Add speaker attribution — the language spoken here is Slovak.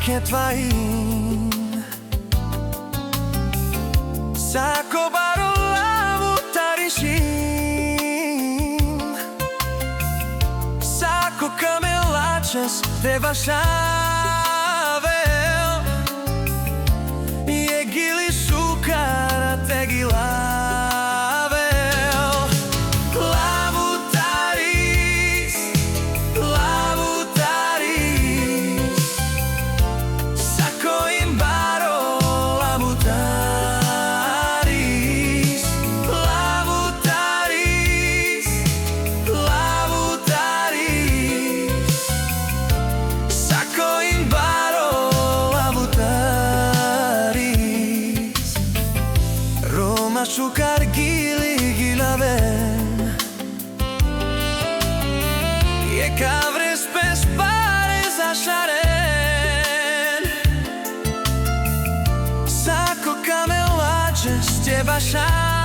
Speaker 1: και τβαΐν. Σάκο παρόλα μου ταρισίν. Σάκο καμελάτσες δε βασάβελ. Je gili sukara te gilavel. Lavutaris, lavutaris. Sako imbaro lavutaris. Lavutaris, lavutaris. Sako imbaro lavutaris. Roma sukar gili gilaven. Je kavres pes pares ašaren. Sako kamelačes te bašaren.